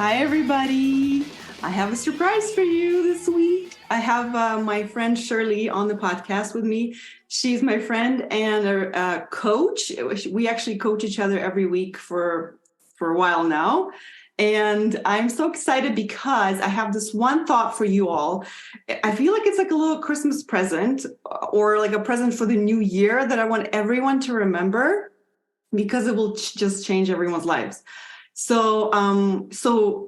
Hi, everybody. I have a surprise for you this week. I have my friend Shirley on the podcast with me. She's my friend and a coach. We actually coach each other every week for a while now. And I'm so excited because I have this one thought for you all. I feel like it's like a little Christmas present or like a present for the new year that I want everyone to remember because it will just change everyone's lives. So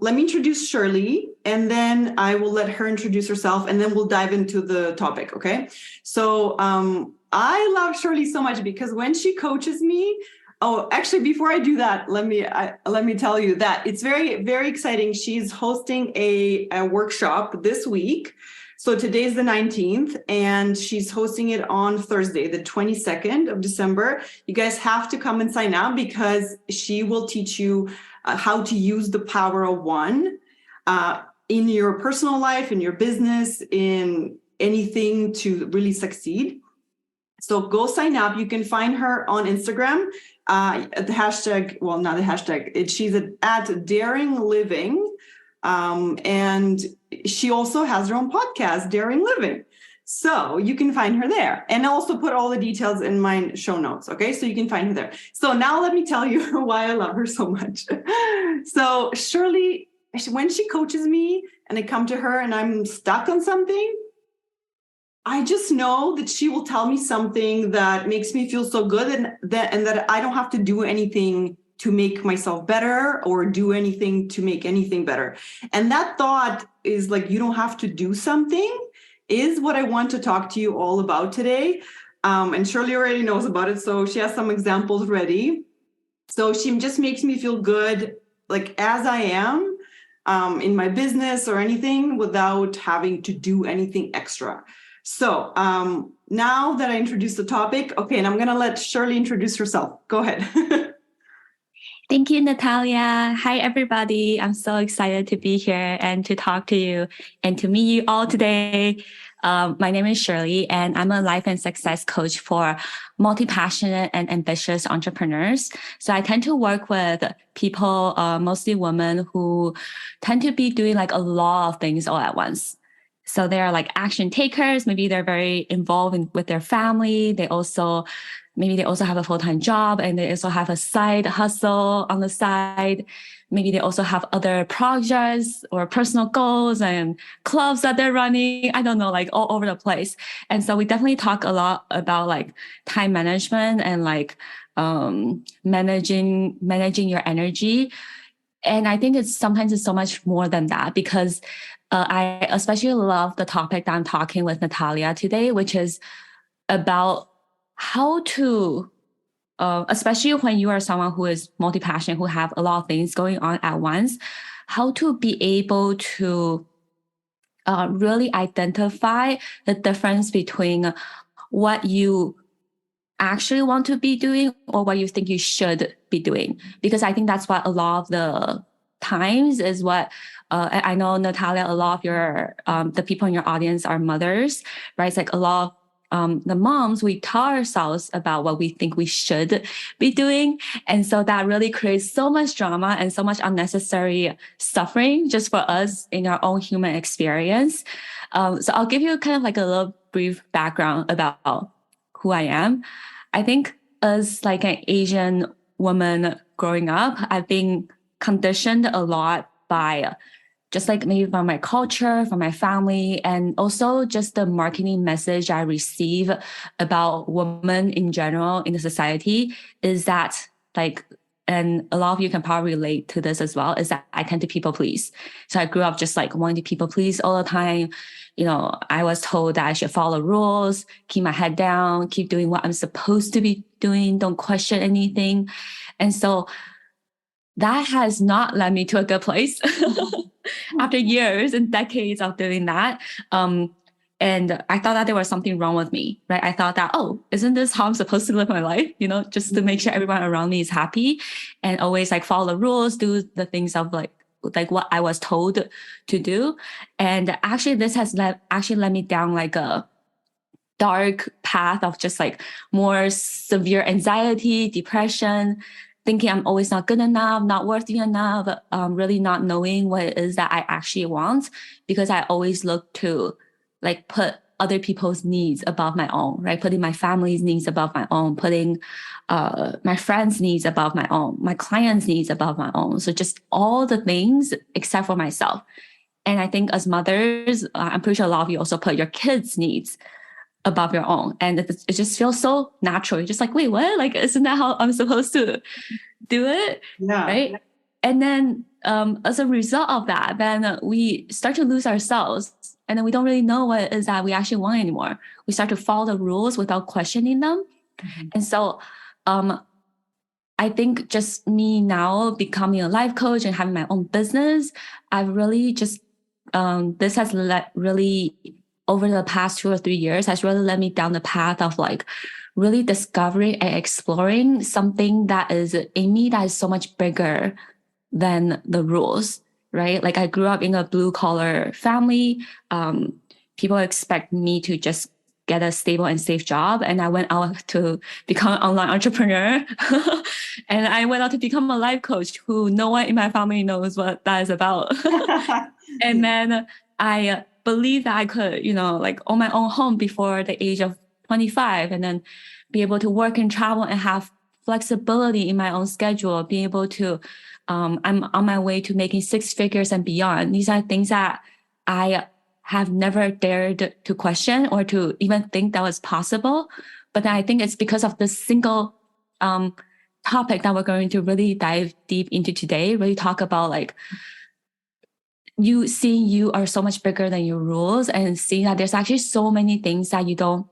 let me introduce Shirley, and then I will let her introduce herself, and then we'll dive into the topic. Okay. So I love Shirley so much because when she coaches me, actually, before I do that, let me tell you that it's very, very exciting. She's hosting a workshop this week. So today's the 19th, and she's hosting it on Thursday, the 22nd of December. You guys have to come and sign up because she will teach you how to use the power of one in your personal life, in your business, in anything to really succeed. So go sign up. You can find her on Instagram. The hashtag, well, not the hashtag, she's at Daring Living. And she also has her own podcast, Daring Living. So you can find her there, and I'll also put all the details in my show notes. Okay. So you can find her there. So now let me tell you why I love her so much. So Shirley, when she coaches me and I come to her and I'm stuck on something, I just know that she will tell me something that makes me feel so good and that I don't have to do anything to make myself better or do anything to make anything better. And that thought is like, you don't have to do something, is what I want to talk to you all about today. And Shirley already knows about it, so she has some examples ready. So she just makes me feel good, like as I am in my business or anything, without having to do anything extra. So now that I introduced the topic, okay, and I'm going to let Shirley introduce herself. Go ahead. Thank you, Natalia. Hi, everybody. I'm so excited to be here and to talk to you and to meet you all today. My name is Shirley, and I'm a life and success coach for multi-passionate and ambitious entrepreneurs. So I tend to work with people, mostly women, who tend to be doing like a lot of things all at once. So they are like action takers. Maybe they're very involved with their family. Maybe they also have a full-time job, and they also have a side hustle on the side. Maybe they also have other projects or personal goals and clubs that they're running. I don't know, like all over the place. And so we definitely talk a lot about like time management and like managing your energy. And I think sometimes it's so much more than that, because I especially love the topic that I'm talking with Natalia today, which is about how to, especially when you are someone who is multi-passionate, who have a lot of things going on at once, how to be able to really identify the difference between what you actually want to be doing or what you think you should be doing. Because I think that's what a lot of the times is what I know, Natalia, a lot of your the people in your audience are mothers, right? It's like a lot of the moms, we tell ourselves about what we think we should be doing. And so that really creates so much drama and so much unnecessary suffering just for us in our own human experience. So I'll give you kind of like a little brief background about who I am. I think as like an Asian woman growing up, I've been conditioned a lot by just like maybe from my culture, from my family, and also just the marketing message I receive about women in general in the society is that like, and a lot of you can probably relate to this as well, is that I tend to people please. So I grew up just like wanting to people please all the time. You know, I was told that I should follow rules, keep my head down, keep doing what I'm supposed to be doing, don't question anything. And so that has not led me to a good place after years and decades of doing that. And I thought that there was something wrong with me, right? I thought that, oh, isn't this how I'm supposed to live my life? You know, just to make sure everyone around me is happy and always like follow the rules, do the things of like what I was told to do. And actually this has led me down like a dark path of just like more severe anxiety, depression, thinking I'm always not good enough, not worthy enough, really not knowing what it is that I actually want, because I always look to like put other people's needs above my own, right? Putting my family's needs above my own, putting my friends' needs above my own, my clients' needs above my own. So just all the things except for myself. And I think as mothers, I'm pretty sure a lot of you also put your kids' needs above your own. And it just feels so natural. You're just like, wait, what? Like, isn't that how I'm supposed to do it? Yeah. Right. And then as a result of that, then we start to lose ourselves. And then we don't really know what it is that we actually want anymore. We start to follow the rules without questioning them. Mm-hmm. And so I think just me now becoming a life coach and having my own business, I've really just, this has really over the past 2 or 3 years has really led me down the path of like really discovering and exploring something that is in me that is so much bigger than the rules, right? Like I grew up in a blue collar family. People expect me to just get a stable and safe job. And I went out to become an online entrepreneur. And I went out to become a life coach who no one in my family knows what that is about. And then I believed that I could, like own my own home before the age of 25 and then be able to work and travel and have flexibility in my own schedule, be able to, I'm on my way to making 6 figures and beyond. These are things that I have never dared to question or to even think that was possible. But I think it's because of this single topic that we're going to really dive deep into today, really talk about like, you seeing you are so much bigger than your rules and seeing that there's actually so many things that you don't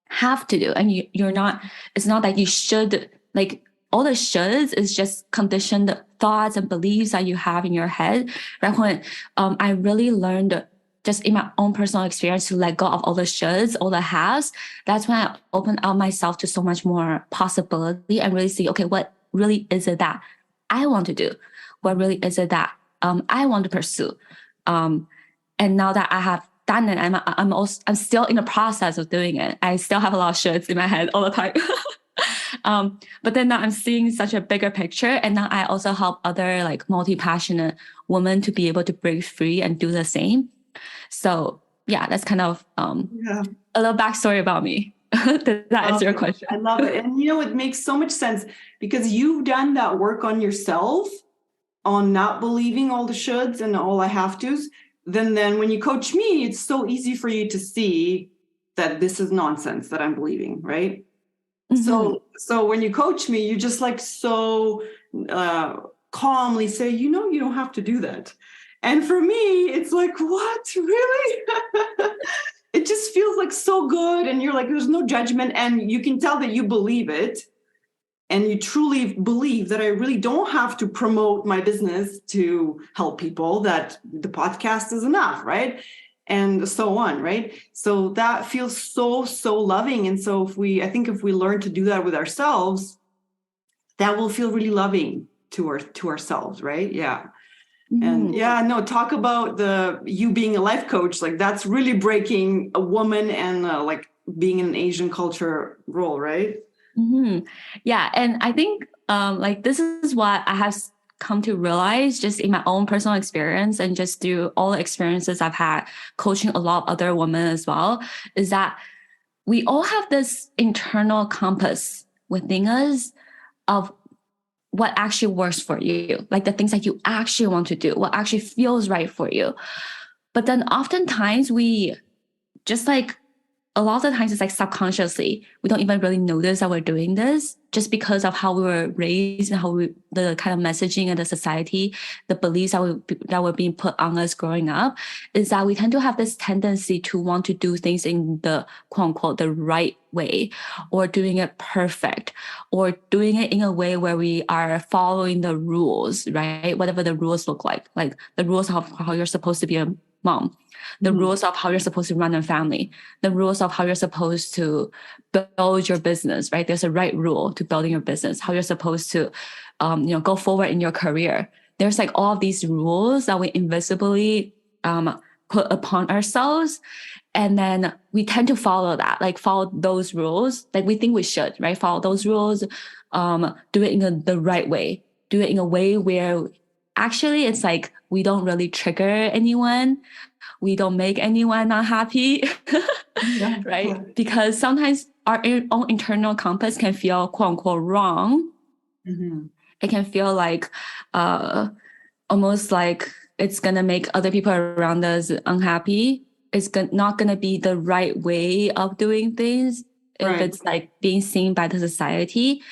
have to do. And you're not, it's not that you should, like all the shoulds is just conditioned thoughts and beliefs that you have in your head. Right? When I really learned just in my own personal experience to let go of all the shoulds, all the haves, that's when I opened up myself to so much more possibility and really see, okay, what really is it that I want to do? What really is it that I want to pursue? And now that I have done it, I'm still in the process of doing it. I still have a lot of shoulds in my head all the time. But then now I'm seeing such a bigger picture, and now I also help other like multi-passionate women to be able to break free and do the same. So yeah, that's kind of a little backstory about me. Does that answer your question? I love it. And it makes so much sense because you've done that work on yourself, on not believing all the shoulds and all I have tos. Then when you coach me, it's so easy for you to see that this is nonsense that I'm believing, right? Mm-hmm. So when you coach me, you just like so calmly say, you don't have to do that. And for me, it's like, what, really? It just feels like so good. And you're like, there's no judgment. And you can tell that you believe it. And you truly believe that I really don't have to promote my business to help people, that the podcast is enough, right? And so on, right? So that feels so, so loving. And so I think if we learn to do that with ourselves, that will feel really loving to ourselves, right? Yeah. Mm-hmm. And talk about you being a life coach, like that's really breaking a woman and like being in an Asian culture role, right? Mm-hmm. Yeah. And I think like this is what I have come to realize just in my own personal experience and just through all the experiences I've had coaching a lot of other women as well, is that we all have this internal compass within us of what actually works for you, like the things that you actually want to do, what actually feels right for you. But then oftentimes we just like, a lot of the times it's like subconsciously, we don't even really notice that we're doing this just because of how we were raised and the kind of messaging and the society, the beliefs that were being put on us growing up, is that we tend to have this tendency to want to do things in the quote unquote, the right way, or doing it perfect, or doing it in a way where we are following the rules, right? Whatever the rules look like the rules of how you're supposed to be a mom, the rules of how you're supposed to run a family, the rules of how you're supposed to build your business, right? There's a right rule to building your business, how you're supposed to, go forward in your career. There's like all of these rules that we invisibly put upon ourselves. And then we tend to follow that, like follow those rules. Like we think we should, right? Follow those rules, do it in the right way, do it in a way where actually it's like we don't really trigger anyone. We don't make anyone not happy, Yeah. right? Because sometimes our own internal compass can feel quote unquote wrong. Mm-hmm. It can feel like almost like it's going to make other people around us unhappy. It's not going to be the right way of doing things if it's like being seen by the society.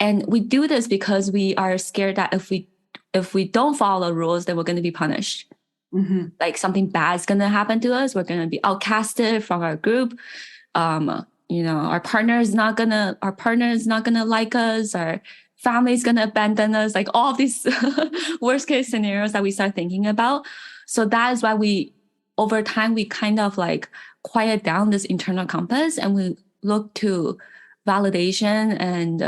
And we do this because we are scared that if we don't follow the rules, then we're going to be punished. Mm-hmm. Like something bad is going to happen to us. We're going to be outcasted from our group. Our partner is not gonna like us. Our family is gonna abandon us. Like all of these worst case scenarios that we start thinking about. So that is why over time, we kind of like quiet down this internal compass and we look to validation and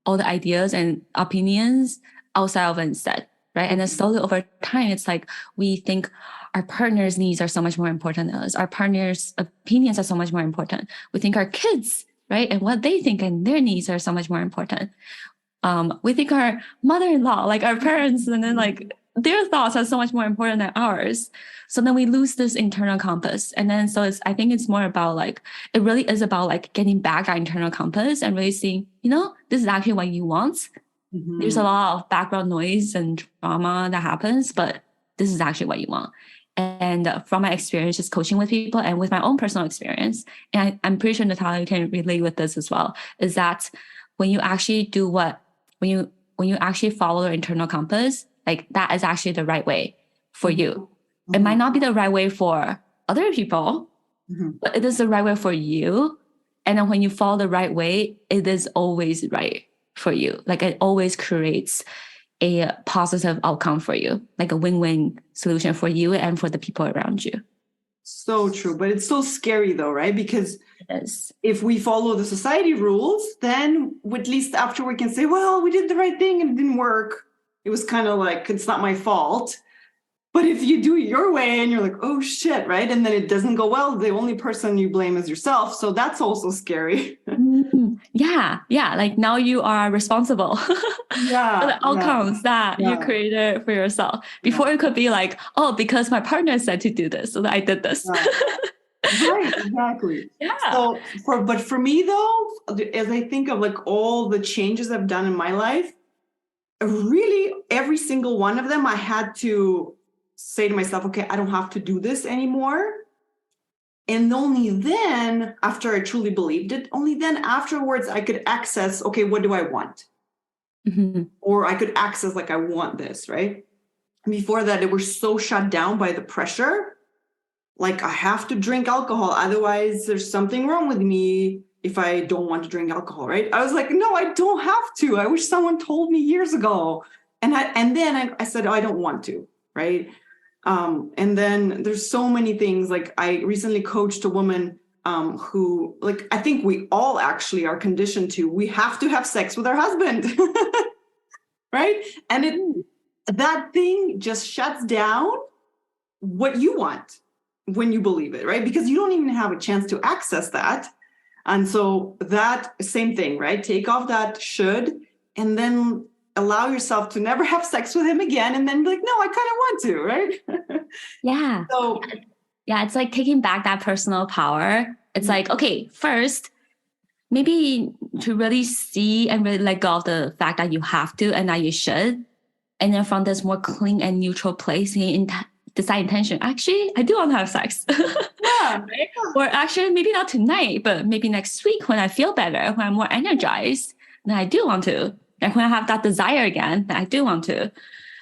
all the ideas and opinions outside of it instead, right? And then slowly over time, it's like we think our partner's needs are so much more important than us. Our partner's opinions are so much more important. We think our kids, right, and what they think and their needs are so much more important. We think our mother-in-law, like our parents, and then like their thoughts are so much more important than ours. So then we lose this internal compass. And then I think it's more about like, it really is about like getting back our internal compass and really seeing, this is actually what you want. Mm-hmm. There's a lot of background noise and drama that happens, but this is actually what you want. And from my experience, just coaching with people and with my own personal experience, and I'm pretty sure Natalia can relate with this as well, is that when you actually when you actually follow your internal compass, like that is actually the right way for you. Mm-hmm. It might not be the right way for other people, mm-hmm. but it is the right way for you. And then when you follow the right way, it is always right for you. Like it always creates a positive outcome for you, like a win-win solution for you and for the people around you. So true. But it's so scary though, right? Because if we follow the society rules, then at least after we can say, well, we did the right thing and it didn't work. It was kind of like, it's not my fault. But if you do it your way and you're like, oh shit, right? And then it doesn't go well, the only person you blame is yourself. So that's also scary. Yeah. Like now you are responsible for the outcomes that you created for yourself. Before it could be like, oh, because my partner said to do this, so I did this. Right, exactly. Yeah. So but for me though, as I think of like all the changes I've done in my life, really every single one of them, I had to say to myself, okay, I don't have to do this anymore. And only then, after I truly believed it, only then afterwards I could access, okay, what do I want? Mm-hmm. Or I could access like, I want this, right? Before that, it was so shut down by the pressure. Like I have to drink alcohol. Otherwise there's something wrong with me if I don't want to drink alcohol, right? I was like, no, I don't have to. I wish someone told me years ago. And then I said, oh, I don't want to, right? And then there's so many things. Like I recently coached a woman who, like, I think we all actually are conditioned to, we have to have sex with our husband, right? And that thing just shuts down what you want when you believe it, right? Because you don't even have a chance to access that. And so that same thing, right? Take off that should, and then allow yourself to never have sex with him again, and then be like, no, I kind of want to, right? Yeah. So yeah, it's like taking back that personal power. It's like, okay, first, maybe to really see and really let go of the fact that you have to and that you should. And then from this more clean and neutral place, decide intention. Actually, I do want to have sex. Yeah. Right? Or actually, maybe not tonight, but maybe next week when I feel better, when I'm more energized, then I do want to. And when I have that desire again, then I do want to.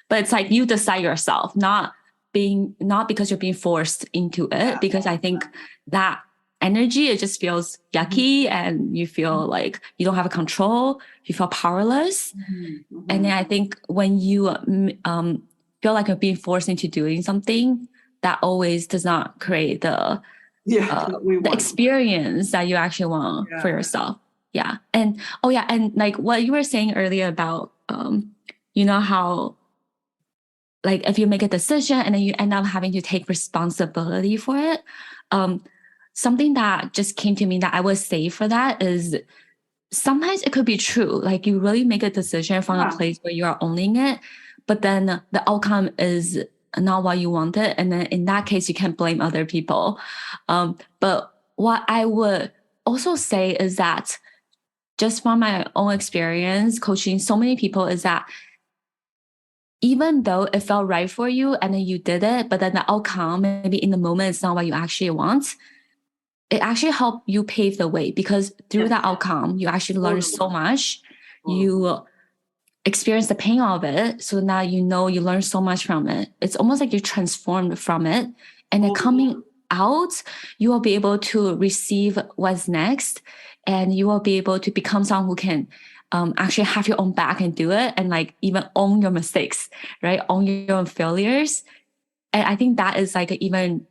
But it's like you decide yourself, not because you're being forced into it. Because I think that energy, it just feels yucky and you feel like you don't have a control. You feel powerless. Mm-hmm. And then I think when you feel like you're being forced into doing something, that always does not create the experience that you actually want for yourself. Yeah. And and like what you were saying earlier about how like if you make a decision and then you end up having to take responsibility for it, something that just came to me that I would say for that is sometimes it could be true. Like you really make a decision from a place where you are owning it, but then the outcome is not what you wanted. And then in that case, you can't blame other people. But what I would also say is that just from my own experience coaching so many people is that even though it felt right for you and then you did it, but then the outcome, maybe in the moment, it's not what you actually want, it actually helped you pave the way because through that outcome, you actually learn so much. You experience the pain of it. So now you learn so much from it. It's almost like you're transformed from it. And then coming out, you will be able to receive what's next. And you will be able to become someone who can actually have your own back and do it and like even own your mistakes, right? Own your own failures. And I think that is like an even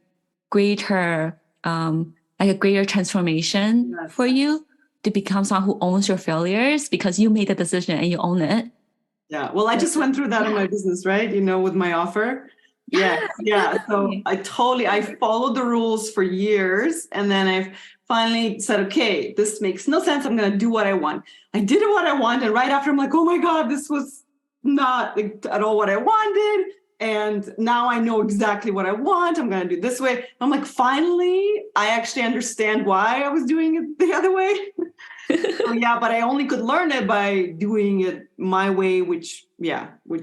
greater, like a greater transformation for you to become someone who owns your failures because you made the decision and you own it. Yeah. Well, I just went through that in my business, right? With my offer. Yeah. So I followed the rules for years. And then I finally said, okay, this makes no sense. I'm going to do what I want. I did what I want. And right after I'm like, oh my God, this was not at all what I wanted. And now I know exactly what I want. I'm going to do this way. I'm like, finally, I actually understand why I was doing it the other way. But I only could learn it by doing it my way, which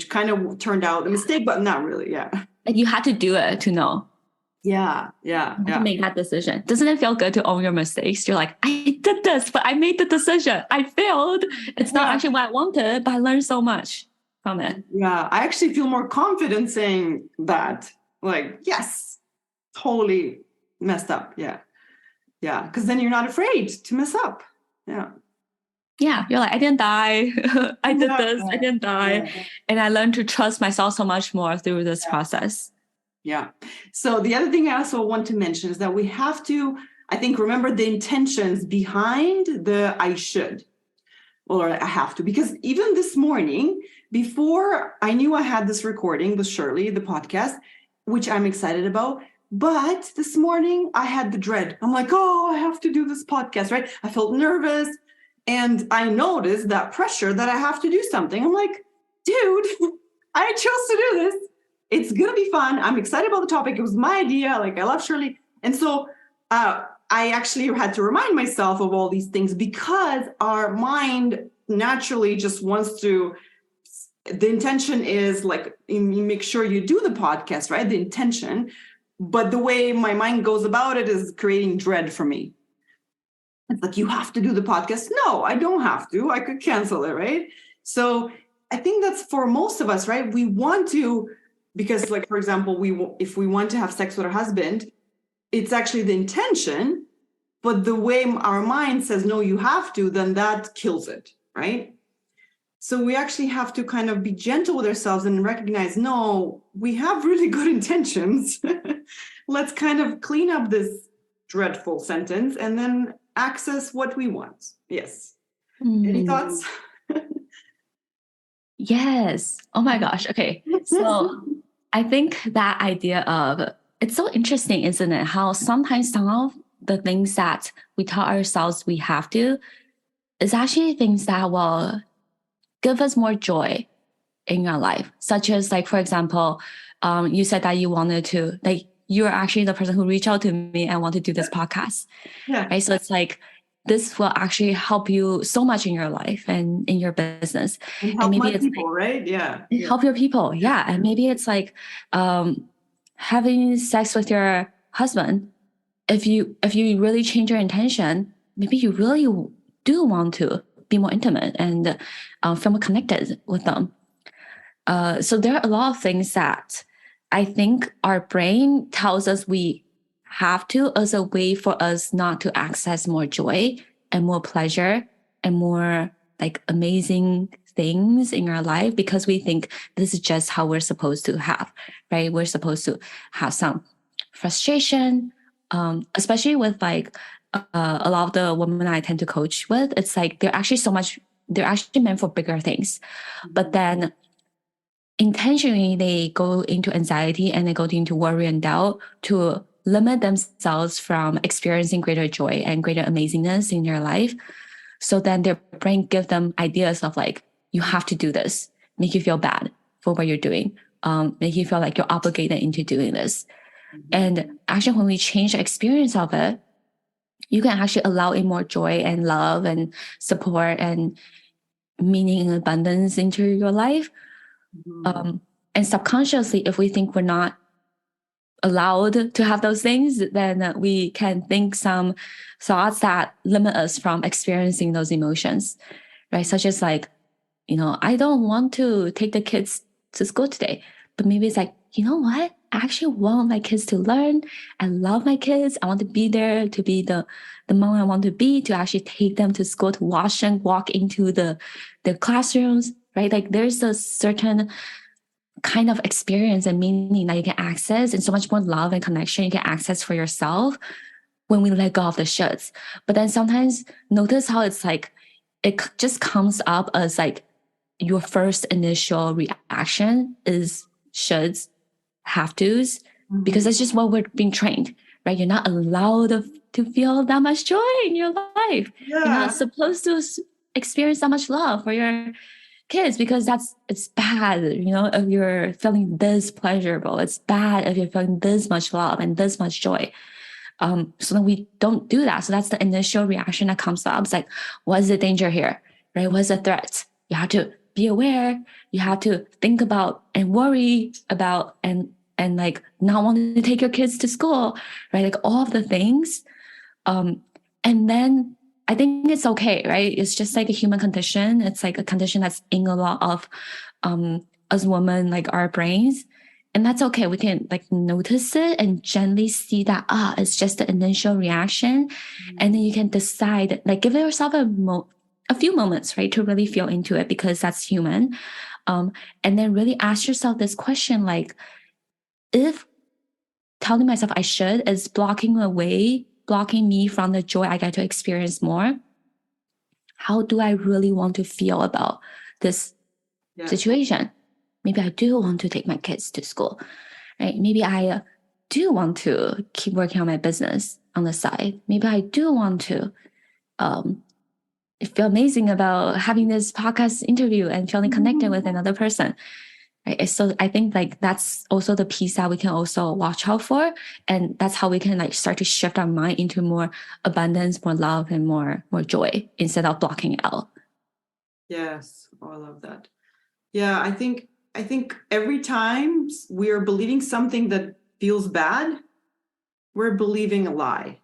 kind of turned out a mistake, but not really. Yeah. Like you had to do it to know. Yeah. To make that decision. Doesn't it feel good to own your mistakes? You're like, I did this, but I made the decision. I failed. It's not actually what I wanted, but I learned so much from it. Yeah. I actually feel more confident saying that. Like, yes, totally messed up. Yeah. Yeah. Because then you're not afraid to mess up. Yeah. Yeah, you're like, I didn't die. I did this. I didn't die. Yeah. And I learned to trust myself so much more through this process. Yeah. So the other thing I also want to mention is that we have to, I think, remember the intentions behind the I should, or I have to, because even this morning, before I knew I had this recording with Shirley, the podcast, which I'm excited about, but this morning I had the dread. I'm like, oh, I have to do this podcast, right? I felt nervous. And I noticed that pressure that I have to do something. I'm like, dude, I chose to do this. It's going to be fun. I'm excited about the topic. It was my idea. Like, I love Shirley. And so I actually had to remind myself of all these things because our mind naturally just wants to, the intention is like, you make sure you do the podcast, right? The intention. But the way my mind goes about it is creating dread for me. It's like, you have to do the podcast. No, I don't have to. I could cancel it, right? So I think that's for most of us, right? We want to, because like, for example, if we want to have sex with our husband, it's actually the intention, but the way our mind says, no, you have to, then that kills it, right? So we actually have to kind of be gentle with ourselves and recognize, no, we have really good intentions. Let's kind of clean up this dreadful sentence and then access what we want. Yes. Any thoughts? Yes. Oh my gosh. Okay. So I think that idea of, it's so interesting, isn't it? How sometimes some of the things that we tell ourselves we have to is actually things that will give us more joy in your life. Such as like, for example, you said that you wanted to, like, you're actually the person who reached out to me and want to do this podcast. Yeah. Right. So it's like, this will actually help you so much in your life and in your business. And help maybe it's people, like, right? Yeah. Help your people. Yeah. And maybe it's like having sex with your husband. If you really change your intention, maybe you really do want to be more intimate and feel more connected with them. So there are a lot of things that I think our brain tells us we have to as a way for us not to access more joy and more pleasure and more like amazing things in our life because we think this is just how we're supposed to have, right? We're supposed to have some frustration, especially with like a lot of the women I tend to coach with. It's like they're actually meant for bigger things, but then intentionally they go into anxiety and they go into worry and doubt to limit themselves from experiencing greater joy and greater amazingness in their life. So then their brain give them ideas of like, you have to do this, make you feel bad for what you're doing, make you feel like you're obligated into doing this. And actually, when we change the experience of it, you can actually allow in more joy and love and support and meaning and abundance into your life. And subconsciously, if we think we're not allowed to have those things, then we can think some thoughts that limit us from experiencing those emotions, right? Such as like, I don't want to take the kids to school today, but maybe it's like, you know what? I actually want my kids to learn. I love my kids. I want to be there to be the mom I want to be, to actually take them to school, to watch them walk into the classrooms, right? Like there's a certain kind of experience and meaning that you can access, and so much more love and connection you can access for yourself when we let go of the shoulds. But then sometimes notice how it's like, it just comes up as like your first initial reaction is shoulds, have tos, because that's just what we're being trained, right? You're not allowed to feel that much joy in your life. Yeah. You're not supposed to experience that much love for your kids, because it's bad, if you're feeling this pleasurable. It's bad if you're feeling this much love and this much joy. So then we don't do that. So that's the initial reaction that comes up. It's like, what's the danger here, right? What's the threat? You have to be aware. You have to think about and worry about and like not wanting to take your kids to school, right? Like all of the things. And then I think it's okay, right? It's just like a human condition. It's like a condition that's in a lot of us women, like our brains. And that's okay. We can like notice it and gently see that, it's just the initial reaction. And then you can decide, like give yourself a few moments, right, to really feel into it, because that's human. And then really ask yourself this question, like, if telling myself I should is blocking me from the joy I get to experience more, how do I really want to feel about this situation? Maybe I do want to take my kids to school, right? Maybe I do want to keep working on my business on the side. Maybe I do want to feel amazing about having this podcast interview and feeling connected with another person. Right? So I think like that's also the piece that we can also watch out for. And that's how we can like start to shift our mind into more abundance, more love, and more joy instead of blocking it out. Yes. Oh, I love that. Yeah, I think every time we are believing something that feels bad, we're believing a lie.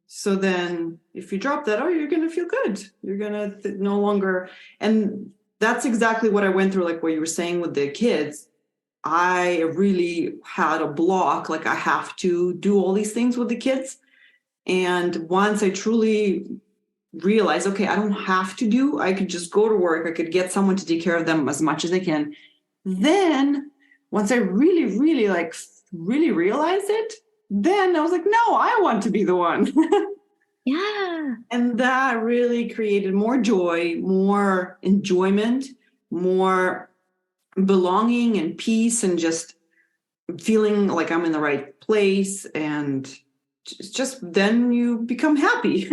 So then if you drop that, you're going to feel good. You're going to no longer. And that's exactly what I went through. Like what you were saying with the kids, I really had a block. Like I have to do all these things with the kids. And once I truly realized, okay, I don't have to I could just go to work. I could get someone to take care of them as much as I can. Then once I really, really really realized it, then I was like, no, I want to be the one. Yeah. And that really created more joy, more enjoyment, more belonging and peace, and just feeling like I'm in the right place. And just then you become happy.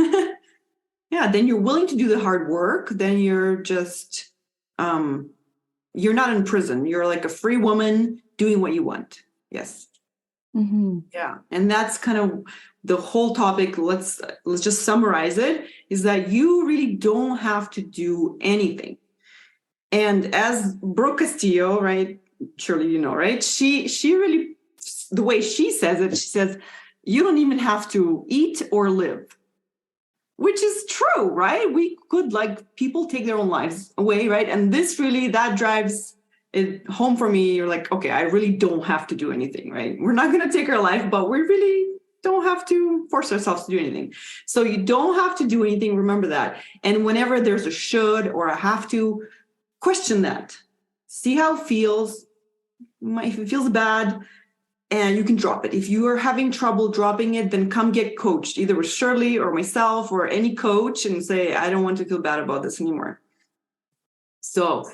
Yeah, then you're willing to do the hard work. Then you're just, you're not in prison. You're like a free woman doing what you want. Yes. Yeah. And that's kind of the whole topic. Let's just summarize it, is that you really don't have to do anything. And as Brooke Castillo, right, Shirley, right? She really, the way she says it, she says, you don't even have to eat or live. Which is true, right? We could, like, people take their own lives away, right? And this really, that drives it home for me. You're like, okay, I really don't have to do anything, right? We're not going to take our life, but we really don't have to force ourselves to do anything. So you don't have to do anything. Remember that. And whenever there's a should or a have to, question that. See how it feels. If it feels bad, and you can drop it. If you are having trouble dropping it, then come get coached, either with Shirley or myself or any coach, and say, I don't want to feel bad about this anymore. So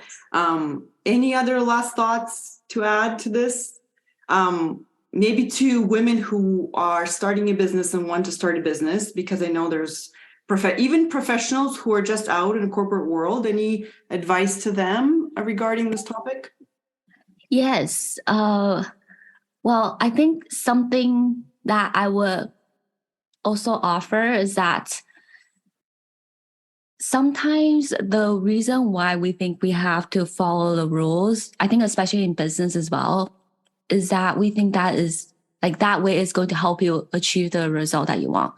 any other last thoughts to add to this? maybe to women who are starting a business and want to start a business, because I know there's even professionals who are just out in the corporate world. Any advice to them regarding this topic? Yes. Well, I think something that I would also offer is that sometimes the reason why we think we have to follow the rules, I think especially in business as well, is that we think that is like that way is going to help you achieve the result that you want,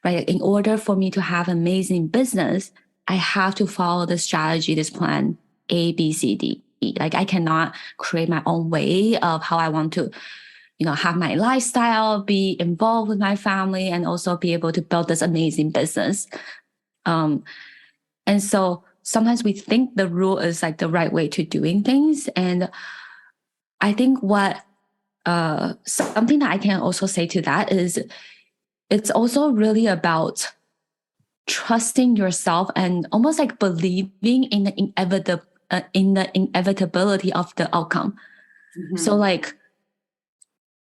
right? In order for me to have amazing business, I have to follow the strategy, this plan A, B, C, D, E. Like I cannot create my own way of how I want to, have my lifestyle, be involved with my family, and also be able to build this amazing business. And so sometimes we think the rule is like the right way to doing things. And I think what something that I can also say to that is it's also really about trusting yourself and almost like believing in the inevitability of the outcome. Mm-hmm. So like,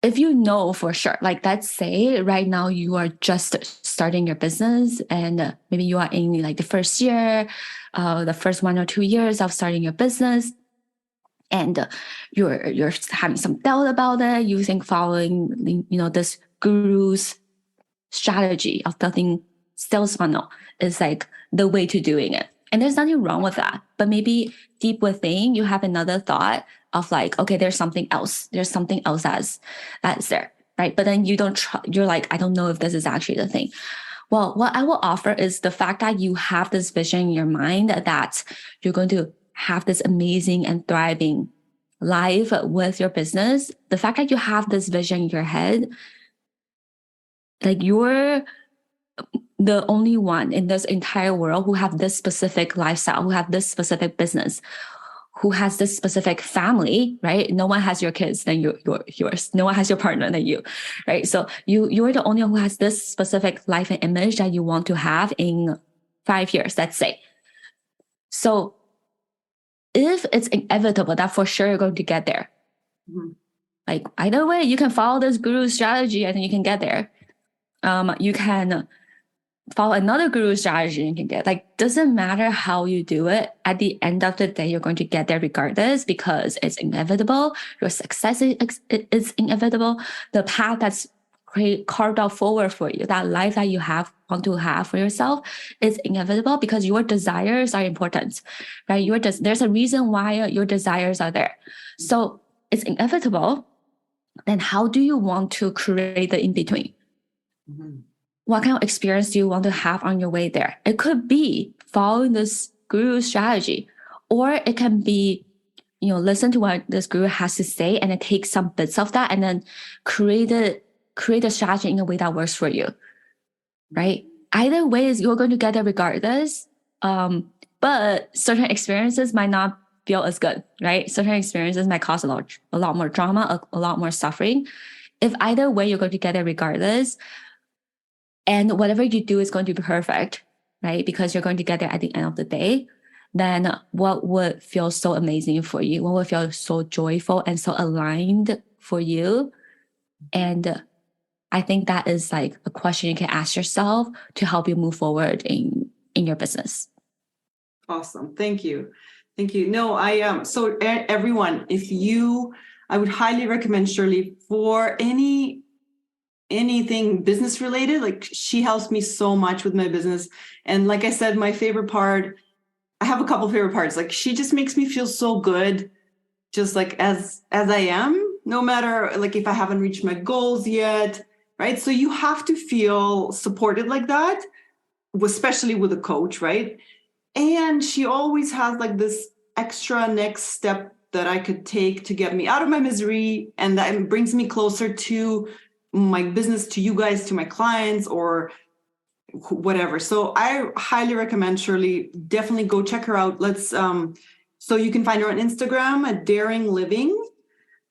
if you know for sure, like let's say right now you are just starting your business and maybe you are in like the first year, the first 1 or 2 years of starting your business, and you're having some doubt about it. You think following this guru's strategy of building sales funnel is like the way to doing it. And there's nothing wrong with that. But maybe deep within, you have another thought of like, okay, there's something else. There's something else that's there, right? But then you don't you're like, I don't know if this is actually the thing. Well, what I will offer is the fact that you have this vision in your mind that you're going to have this amazing and thriving life with your business. The fact that you have this vision in your head, like you're the only one in this entire world who have this specific lifestyle, who have this specific business, who has this specific family, right? No one has your kids than yours. No one has your partner than you, right? So you're the only one who has this specific life and image that you want to have in 5 years, let's say. So if it's inevitable that for sure you're going to get there, mm-hmm. like either way, you can follow this guru strategy and then you can get there. You can follow another guru strategy and you can get, like, doesn't matter how you do it. At the end of the day, you're going to get there regardless because it's inevitable. Your success is inevitable. The path that's carved out forward for you, that life that you want to have for yourself is inevitable because your desires are important, right? There's a reason why your desires are there. So it's inevitable. Then how do you want to create the in-between? Mm-hmm. What kind of experience do you want to have on your way there? It could be following this guru strategy, or it can be, listen to what this guru has to say and then take some bits of that and then create a strategy in a way that works for you, right? Either way, you're going to get it regardless. But certain experiences might not feel as good, right? Certain experiences might cause a lot more drama, a lot more suffering. If either way, you're going to get it regardless. And whatever you do is going to be perfect, right? Because you're going to get there at the end of the day. Then what would feel so amazing for you? What would feel so joyful and so aligned for you? And I think that is like a question you can ask yourself to help you move forward in your business. Awesome. Thank you. Thank you. No, so everyone, I would highly recommend Shirley for anything business related. Like, she helps me so much with my business. And like I said, my favorite part, I have a couple favorite parts. Like, she just makes me feel so good, just like as I am, no matter like if I haven't reached my goals yet, right? So you have to feel supported like that, especially with a coach, right? And she always has like this extra next step that I could take to get me out of my misery, and that brings me closer to my business, to you guys, to my clients, or whatever. So I highly recommend Shirley. Definitely go check her out. So you can find her on Instagram at Daring Living,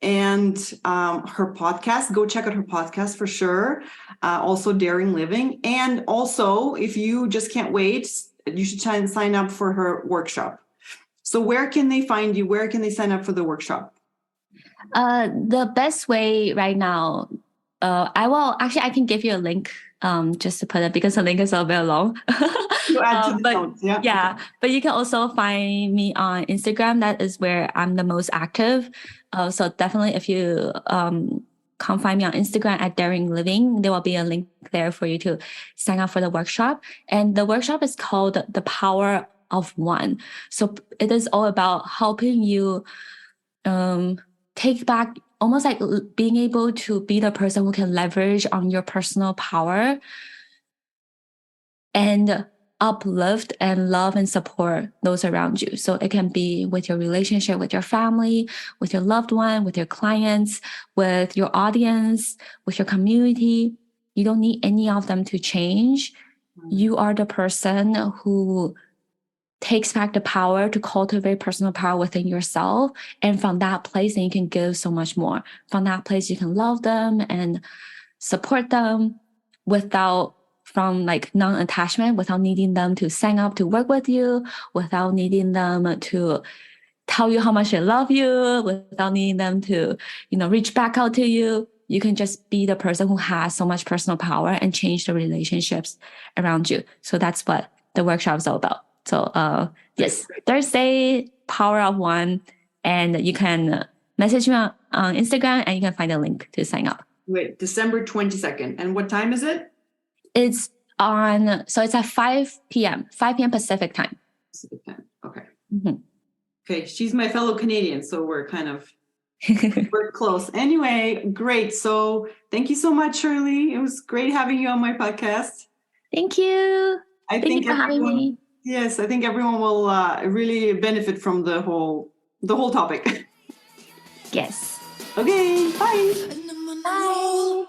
and her podcast. Go check out her podcast for sure. Also Daring Living. And also, if you just can't wait, you should try and sign up for her workshop. So where can they find you? Where can they sign up for the workshop? The best way right now, I can give you a link just to put it because the link is a bit long. You add to the But notes, yeah. yeah, but you can also find me on Instagram. That is where I'm the most active. So definitely if you come find me on Instagram at Daring Living, there will be a link there for you to sign up for the workshop. And the workshop is called The Power of One. So it is all about helping you take back, almost like being able to be the person who can leverage on your personal power and uplift and love and support those around you. So it can be with your relationship with your family, with your loved one, with your clients, with your audience, with your community. You don't need any of them to change. You are the person who takes back the power to cultivate personal power within yourself. And from that place, then you can give so much more. From that place, you can love them and support them from like non-attachment, without needing them to sign up to work with you, without needing them to tell you how much they love you, without needing them to, reach back out to you. You can just be the person who has so much personal power and change the relationships around you. So that's what the workshop is all about. So yes, Thursday, Power of One, and you can message me on Instagram and you can find a link to sign up. Wait, December 22nd. And what time is it? It's at 5 p.m. Pacific time. Pacific time. Okay. Mm-hmm. Okay. She's my fellow Canadian, so we're kind of we're close. Anyway, great. So thank you so much, Shirley. It was great having you on my podcast. Thank you. Thank you for having me. Yes, I think everyone will really benefit from the whole topic. Yes. Okay. Bye. Bye.